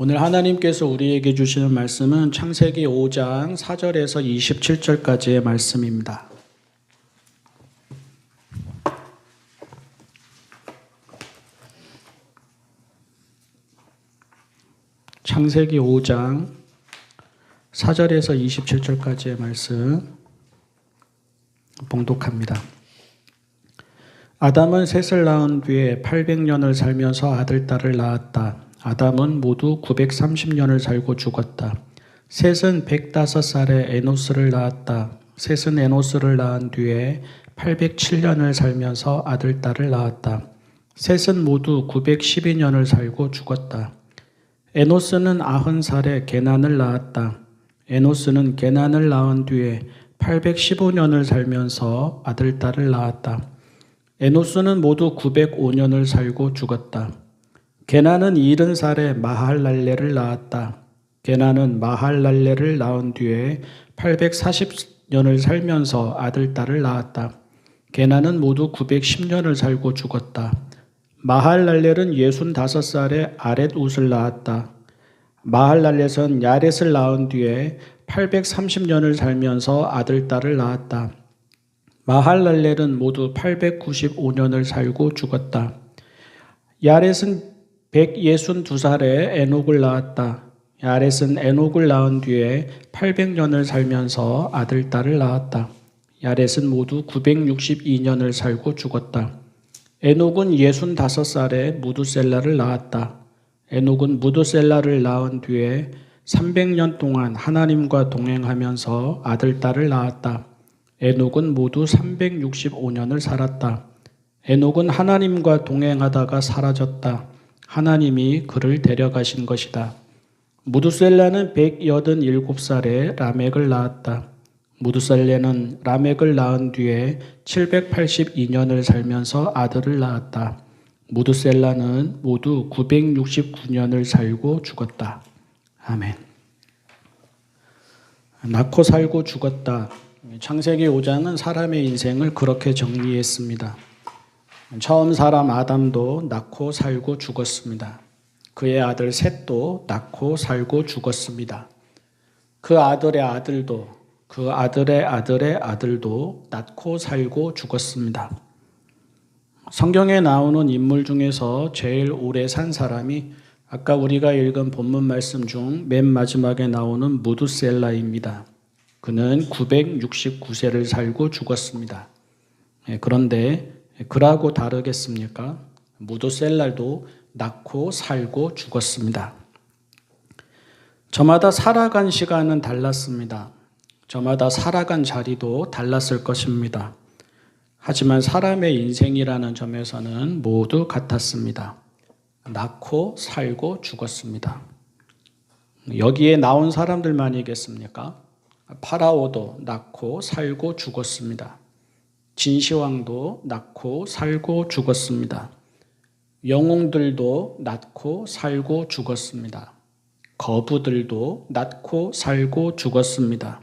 오늘 하나님께서 우리에게 주시는 말씀은 창세기 5장 4절에서 27절까지의 말씀입니다. 창세기 5장 4절에서 27절까지의 말씀 봉독합니다. 아담은 셋을 낳은 뒤에 800년을 살면서 아들, 딸을 낳았다. 아담은 모두 930년을 살고 죽었다. 셋은 105살에 에노스를 낳았다. 셋은 에노스를 낳은 뒤에 807년을 살면서 아들, 딸을 낳았다. 셋은 모두 912년을 살고 죽었다. 에노스는 90살에 게난을 낳았다. 에노스는 게난을 낳은 뒤에 815년을 살면서 아들, 딸을 낳았다. 에노스는 모두 905년을 살고 죽었다. 게난은 70살에 마할랄레를 낳았다. 게난은 마할랄레를 낳은 뒤에 840년을 살면서 아들, 딸을 낳았다. 게난은 모두 910년을 살고 죽었다. 마할랄렐은 65살에 아렛웃을 낳았다. 마할랄렛은 야렛을 낳은 뒤에 830년을 살면서 아들, 딸을 낳았다. 마할랄렐은 모두 895년을 살고 죽었다. 야렛은 162살에 에녹을 낳았다. 야렛은 에녹을 낳은 뒤에 800년을 살면서 아들, 딸을 낳았다. 야렛은 모두 962년을 살고 죽었다. 에녹은 65살에 무두셀라를 낳았다. 에녹은 무두셀라를 낳은 뒤에 300년 동안 하나님과 동행하면서 아들, 딸을 낳았다. 에녹은 모두 365년을 살았다. 에녹은 하나님과 동행하다가 사라졌다. 하나님이 그를 데려가신 것이다. 무두셀라는 187살에 라멕을 낳았다. 무두셀레는 라멕을 낳은 뒤에 782년을 살면서 아들을 낳았다. 무두셀라는 모두 969년을 살고 죽었다. 아멘. 낳고 살고 죽었다. 창세기 5장은 사람의 인생을 그렇게 정리했습니다. 처음 사람 아담도 낳고 살고 죽었습니다. 그의 아들 셋도 낳고 살고 죽었습니다. 그 아들의 아들도 그 아들의 아들의 아들도 낳고 살고 죽었습니다. 성경에 나오는 인물 중에서 제일 오래 산 사람이 아까 우리가 읽은 본문 말씀 중 맨 마지막에 나오는 무두셀라입니다. 그는 969세를 살고 죽었습니다. 그런데 그라고 다르겠습니까? 무두셀라도 낳고 살고 죽었습니다. 저마다 살아간 시간은 달랐습니다. 저마다 살아간 자리도 달랐을 것입니다. 하지만 사람의 인생이라는 점에서는 모두 같았습니다. 낳고 살고 죽었습니다. 여기에 나온 사람들만이겠습니까? 파라오도 낳고 살고 죽었습니다. 진시황도 낳고 살고 죽었습니다. 영웅들도 낳고 살고 죽었습니다. 거부들도 낳고 살고 죽었습니다.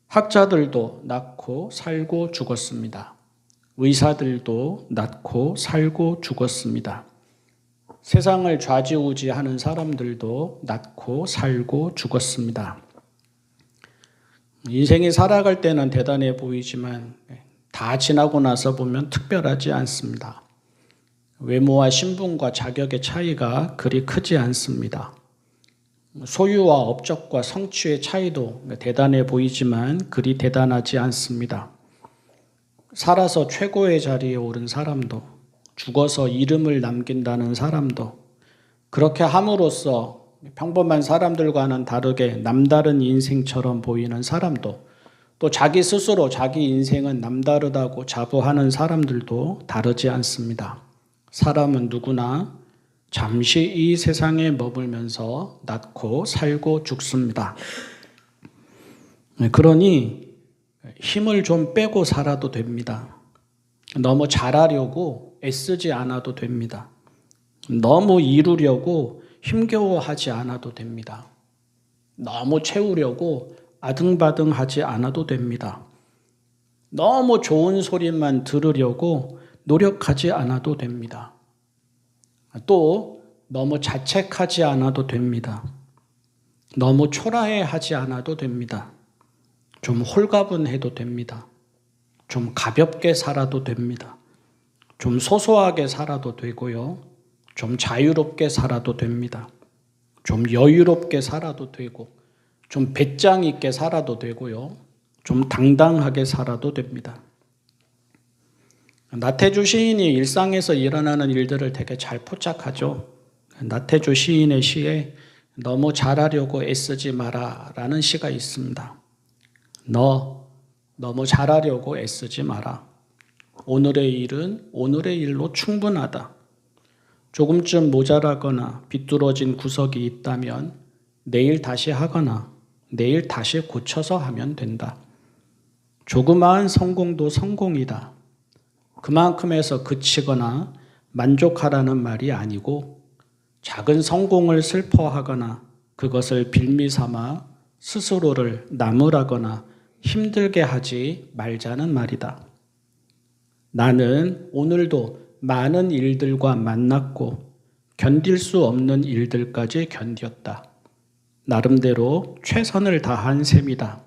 학자들도 낳고 살고 죽었습니다. 의사들도 낳고 살고 죽었습니다. 세상을 좌지우지하는 사람들도 낳고 살고 죽었습니다. 인생이 살아갈 때는 대단해 보이지만 다 지나고 나서 보면 특별하지 않습니다. 외모와 신분과 자격의 차이가 그리 크지 않습니다. 소유와 업적과 성취의 차이도 대단해 보이지만 그리 대단하지 않습니다. 살아서 최고의 자리에 오른 사람도 죽어서 이름을 남긴다는 사람도 그렇게 함으로써 평범한 사람들과는 다르게 남다른 인생처럼 보이는 사람도 또 자기 스스로 자기 인생은 남다르다고 자부하는 사람들도 다르지 않습니다. 사람은 누구나 잠시 이 세상에 머물면서 낳고 살고 죽습니다. 그러니 힘을 좀 빼고 살아도 됩니다. 너무 잘하려고 애쓰지 않아도 됩니다. 너무 이루려고 힘겨워하지 않아도 됩니다. 너무 채우려고 아등바등하지 않아도 됩니다. 너무 좋은 소리만 들으려고 노력하지 않아도 됩니다. 또 너무 자책하지 않아도 됩니다. 너무 초라해하지 않아도 됩니다. 좀 홀가분해도 됩니다. 좀 가볍게 살아도 됩니다. 좀 소소하게 살아도 되고요. 좀 자유롭게 살아도 됩니다. 좀 여유롭게 살아도 되고, 좀 배짱 있게 살아도 되고요. 좀 당당하게 살아도 됩니다. 나태주 시인이 일상에서 일어나는 일들을 되게 잘 포착하죠. 나태주 시인의 시에 너무 잘하려고 애쓰지 마라 라는 시가 있습니다. 너 너무 잘하려고 애쓰지 마라. 오늘의 일은 오늘의 일로 충분하다. 조금쯤 모자라거나 비뚤어진 구석이 있다면 내일 다시 하거나 내일 다시 고쳐서 하면 된다. 조그마한 성공도 성공이다. 그만큼에서 그치거나 만족하라는 말이 아니고 작은 성공을 슬퍼하거나 그것을 빌미 삼아 스스로를 나무라거나 힘들게 하지 말자는 말이다. 나는 오늘도 많은 일들과 만났고 견딜 수 없는 일들까지 견뎠다. 나름대로 최선을 다한 셈이다.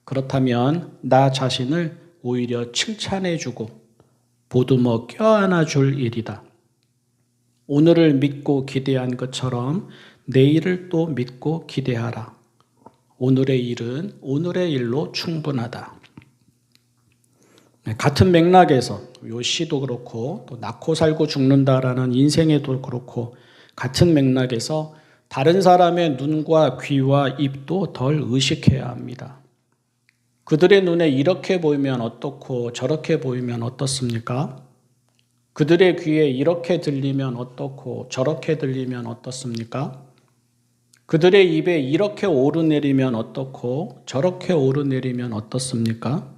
그렇다면 나 자신을 오히려 칭찬해주고 보듬어 껴안아 줄 일이다. 오늘을 믿고 기대한 것처럼 내일을 또 믿고 기대하라. 오늘의 일은 오늘의 일로 충분하다. 같은 맥락에서 이 시도 그렇고 또 낳고 살고 죽는다라는 인생에도 그렇고 같은 맥락에서 다른 사람의 눈과 귀와 입도 덜 의식해야 합니다. 그들의 눈에 이렇게 보이면 어떻고 저렇게 보이면 어떻습니까? 그들의 귀에 이렇게 들리면 어떻고 저렇게 들리면 어떻습니까? 그들의 입에 이렇게 오르내리면 어떻고 저렇게 오르내리면 어떻습니까?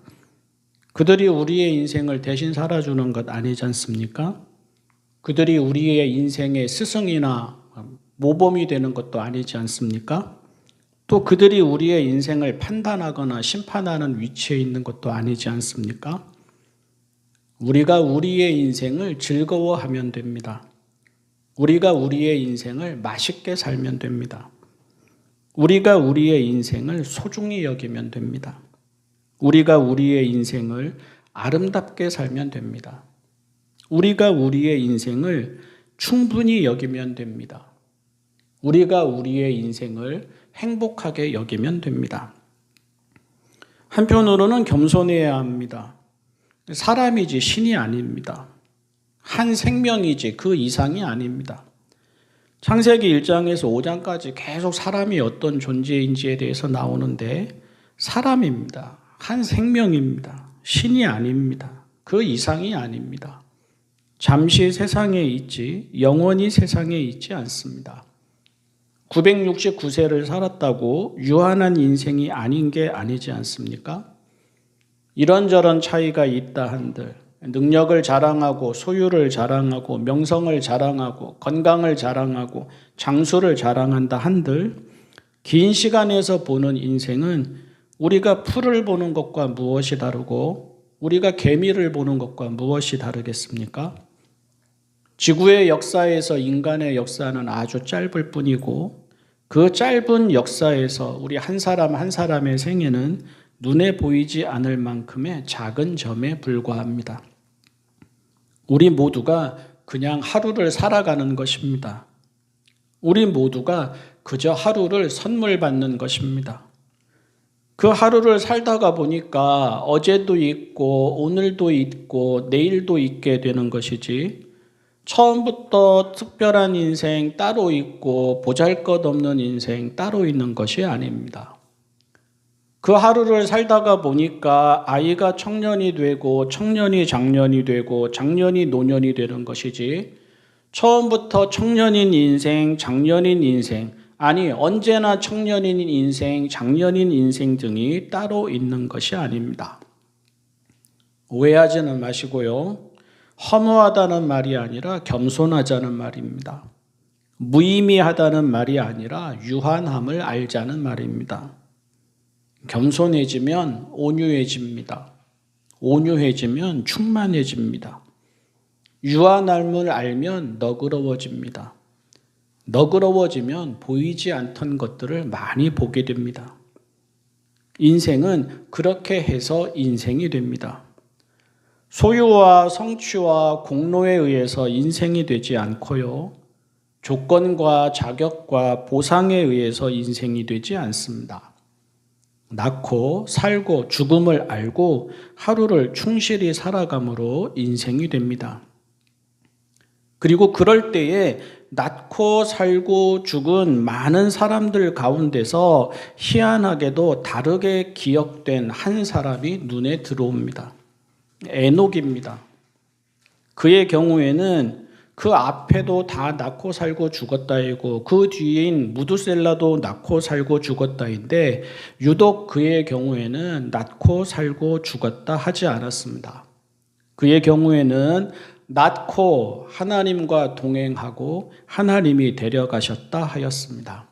그들이 우리의 인생을 대신 살아주는 것 아니지 않습니까? 그들이 우리의 인생의 스승이나 모범이 되는 것도 아니지 않습니까? 또 그들이 우리의 인생을 판단하거나 심판하는 위치에 있는 것도 아니지 않습니까? 우리가 우리의 인생을 즐거워하면 됩니다. 우리가 우리의 인생을 맛있게 살면 됩니다. 우리가 우리의 인생을 소중히 여기면 됩니다. 우리가 우리의 인생을 아름답게 살면 됩니다. 우리가 우리의 인생을 충분히 여기면 됩니다. 우리가 우리의 인생을 행복하게 여기면 됩니다. 한편으로는 겸손해야 합니다. 사람이지 신이 아닙니다. 한 생명이지 그 이상이 아닙니다. 창세기 1장에서 5장까지 계속 사람이 어떤 존재인지에 대해서 나오는데 사람입니다. 한 생명입니다. 신이 아닙니다. 그 이상이 아닙니다. 잠시 세상에 있지 영원히 세상에 있지 않습니다. 969세를 살았다고 유한한 인생이 아닌 게 아니지 않습니까? 이런저런 차이가 있다 한들 능력을 자랑하고 소유를 자랑하고 명성을 자랑하고 건강을 자랑하고 장수를 자랑한다 한들 긴 시간에서 보는 인생은 우리가 풀을 보는 것과 무엇이 다르고 우리가 개미를 보는 것과 무엇이 다르겠습니까? 지구의 역사에서 인간의 역사는 아주 짧을 뿐이고 그 짧은 역사에서 우리 한 사람 한 사람의 생애는 눈에 보이지 않을 만큼의 작은 점에 불과합니다. 우리 모두가 그냥 하루를 살아가는 것입니다. 우리 모두가 그저 하루를 선물 받는 것입니다. 그 하루를 살다가 보니까 어제도 있고 오늘도 있고 내일도 있게 되는 것이지 처음부터 특별한 인생 따로 있고 보잘것없는 인생 따로 있는 것이 아닙니다. 그 하루를 살다가 보니까 아이가 청년이 되고 청년이 장년이 되고 장년이 노년이 되는 것이지 처음부터 청년인 인생, 장년인 인생, 아니 언제나 청년인 인생, 장년인 인생 등이 따로 있는 것이 아닙니다. 오해하지는 마시고요. 허무하다는 말이 아니라 겸손하자는 말입니다. 무의미하다는 말이 아니라 유한함을 알자는 말입니다. 겸손해지면 온유해집니다. 온유해지면 충만해집니다. 유한함을 알면 너그러워집니다. 너그러워지면 보이지 않던 것들을 많이 보게 됩니다. 인생은 그렇게 해서 인생이 됩니다. 소유와 성취와 공로에 의해서 인생이 되지 않고요. 조건과 자격과 보상에 의해서 인생이 되지 않습니다. 낳고 살고 죽음을 알고 하루를 충실히 살아감으로 인생이 됩니다. 그리고 그럴 때에 낳고 살고 죽은 많은 사람들 가운데서 희한하게도 다르게 기억된 한 사람이 눈에 들어옵니다. 에녹입니다. 그의 경우에는 그 앞에도 다 낳고 살고 죽었다이고 그 뒤인 무두셀라도 낳고 살고 죽었다인데 유독 그의 경우에는 낳고 살고 죽었다 하지 않았습니다. 그의 경우에는 낳고 하나님과 동행하고 하나님이 데려가셨다 하였습니다.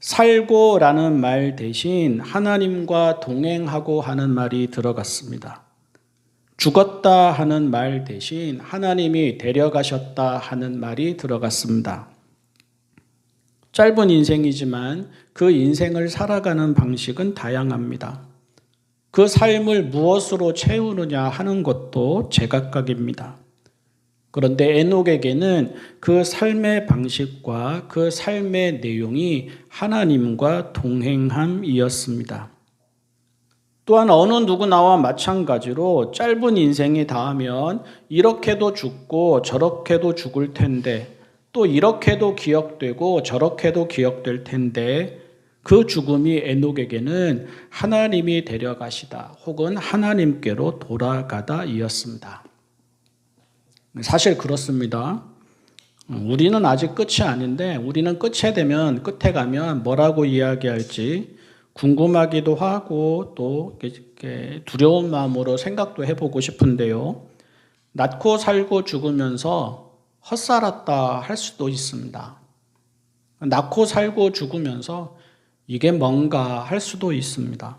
살고라는 말 대신 하나님과 동행하고 하는 말이 들어갔습니다. 죽었다 하는 말 대신 하나님이 데려가셨다 하는 말이 들어갔습니다. 짧은 인생이지만 그 인생을 살아가는 방식은 다양합니다. 그 삶을 무엇으로 채우느냐 하는 것도 제각각입니다. 그런데 에녹에게는 그 삶의 방식과 그 삶의 내용이 하나님과 동행함이었습니다. 또한 어느 누구나와 마찬가지로 짧은 인생이 닿으면 이렇게도 죽고 저렇게도 죽을 텐데 또 이렇게도 기억되고 저렇게도 기억될 텐데 그 죽음이 에녹에게는 하나님이 데려가시다 혹은 하나님께로 돌아가다 이었습니다. 사실 그렇습니다. 우리는 아직 끝이 아닌데 우리는 끝에 가면 뭐라고 이야기할지 궁금하기도 하고 또 두려운 마음으로 생각도 해보고 싶은데요. 낳고 살고 죽으면서 헛살았다 할 수도 있습니다. 낳고 살고 죽으면서 이게 뭔가 할 수도 있습니다.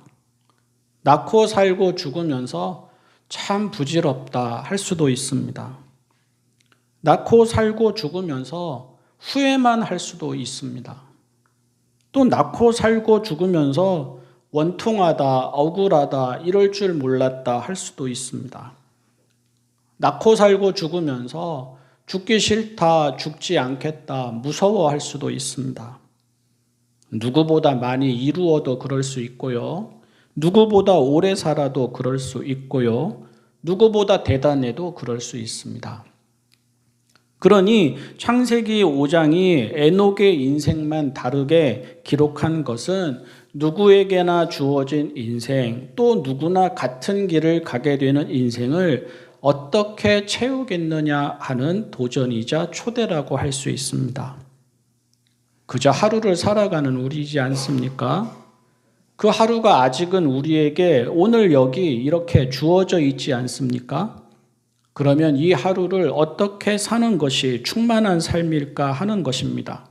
낳고 살고 죽으면서 참 부질없다 할 수도 있습니다. 낳고 살고 죽으면서 후회만 할 수도 있습니다. 또 낳고 살고 죽으면서 원통하다, 억울하다, 이럴 줄 몰랐다 할 수도 있습니다. 낳고 살고 죽으면서 죽기 싫다, 죽지 않겠다, 무서워할 수도 있습니다. 누구보다 많이 이루어도 그럴 수 있고요. 누구보다 오래 살아도 그럴 수 있고요. 누구보다 대단해도 그럴 수 있습니다. 그러니 창세기 5장이 에녹의 인생만 다르게 기록한 것은 누구에게나 주어진 인생, 또 누구나 같은 길을 가게 되는 인생을 어떻게 채우겠느냐 하는 도전이자 초대라고 할 수 있습니다. 그저 하루를 살아가는 우리이지 않습니까? 그 하루가 아직은 우리에게 오늘 여기 이렇게 주어져 있지 않습니까? 그러면 이 하루를 어떻게 사는 것이 충만한 삶일까 하는 것입니다.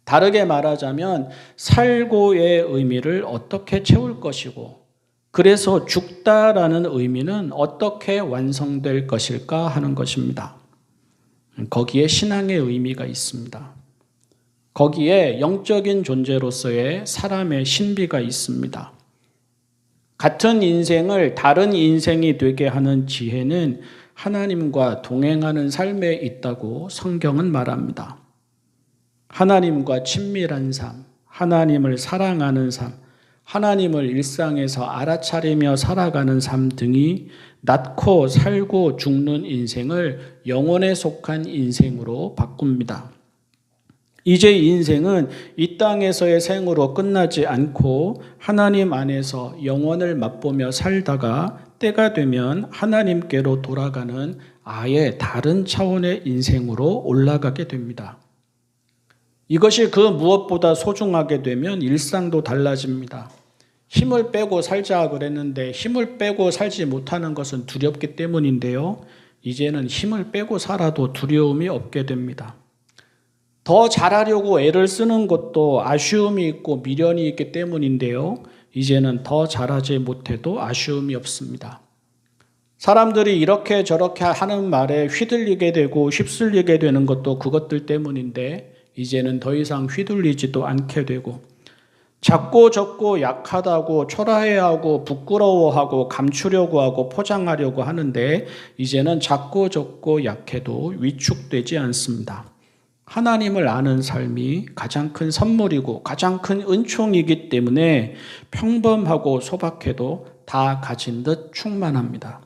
다르게 말하자면 살고의 의미를 어떻게 채울 것이고 그래서 죽다라는 의미는 어떻게 완성될 것일까 하는 것입니다. 거기에 신앙의 의미가 있습니다. 거기에 영적인 존재로서의 사람의 신비가 있습니다. 같은 인생을 다른 인생이 되게 하는 지혜는 하나님과 동행하는 삶에 있다고 성경은 말합니다. 하나님과 친밀한 삶, 하나님을 사랑하는 삶, 하나님을 일상에서 알아차리며 살아가는 삶 등이 낳고 살고 죽는 인생을 영혼에 속한 인생으로 바꿉니다. 이제 인생은 이 땅에서의 생으로 끝나지 않고 하나님 안에서 영원을 맛보며 살다가 때가 되면 하나님께로 돌아가는 아예 다른 차원의 인생으로 올라가게 됩니다. 이것이 그 무엇보다 소중하게 되면 일상도 달라집니다. 힘을 빼고 살자 그랬는데 힘을 빼고 살지 못하는 것은 두렵기 때문인데요. 이제는 힘을 빼고 살아도 두려움이 없게 됩니다. 더 잘하려고 애를 쓰는 것도 아쉬움이 있고 미련이 있기 때문인데요. 이제는 더 잘하지 못해도 아쉬움이 없습니다. 사람들이 이렇게 저렇게 하는 말에 휘둘리게 되고 휩쓸리게 되는 것도 그것들 때문인데 이제는 더 이상 휘둘리지도 않게 되고, 작고 적고 약하다고 초라해하고 부끄러워하고 감추려고 하고 포장하려고 하는데, 이제는 작고 적고 약해도 위축되지 않습니다. 하나님을 아는 삶이 가장 큰 선물이고 가장 큰 은총이기 때문에 평범하고 소박해도 다 가진 듯 충만합니다.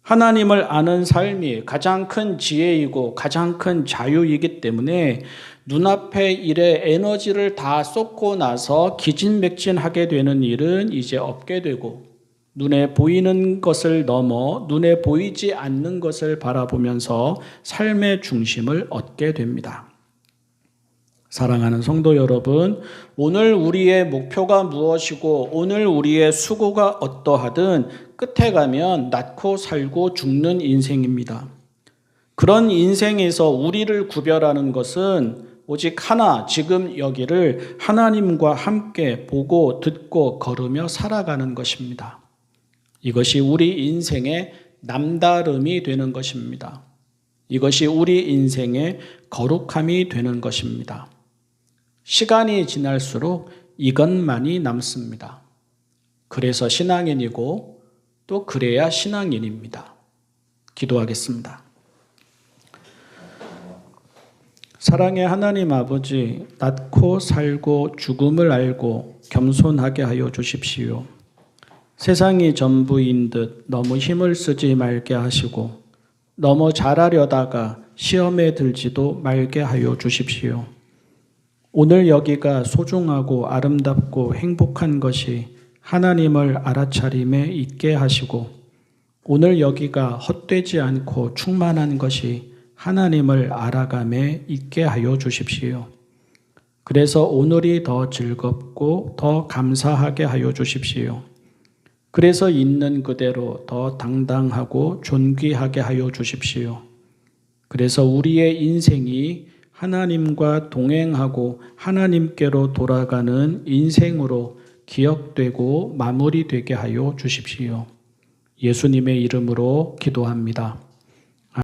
하나님을 아는 삶이 가장 큰 지혜이고 가장 큰 자유이기 때문에 눈앞의 일에 에너지를 다 쏟고 나서 기진맥진하게 되는 일은 이제 없게 되고, 눈에 보이는 것을 넘어 눈에 보이지 않는 것을 바라보면서 삶의 중심을 얻게 됩니다. 사랑하는 성도 여러분, 오늘 우리의 목표가 무엇이고 오늘 우리의 수고가 어떠하든 끝에 가면 낳고 살고 죽는 인생입니다. 그런 인생에서 우리를 구별하는 것은 오직 하나, 지금 여기를 하나님과 함께 보고 듣고 걸으며 살아가는 것입니다. 이것이 우리 인생의 남다름이 되는 것입니다. 이것이 우리 인생의 거룩함이 되는 것입니다. 시간이 지날수록 이것만이 남습니다. 그래서 신앙인이고 또 그래야 신앙인입니다. 기도하겠습니다. 사랑의 하나님 아버지, 낳고 살고 죽음을 알고 겸손하게 하여 주십시오. 세상이 전부인 듯 너무 힘을 쓰지 말게 하시고 너무 잘하려다가 시험에 들지도 말게 하여 주십시오. 오늘 여기가 소중하고 아름답고 행복한 것이 하나님을 알아차림에 있게 하시고, 오늘 여기가 헛되지 않고 충만한 것이 하나님을 알아감에 있게 하여 주십시오. 그래서 오늘이 더 즐겁고 더 감사하게 하여 주십시오. 그래서 있는 그대로 더 당당하고 존귀하게 하여 주십시오. 그래서 우리의 인생이 하나님과 동행하고 하나님께로 돌아가는 인생으로 기억되고 마무리되게 하여 주십시오. 예수님의 이름으로 기도합니다.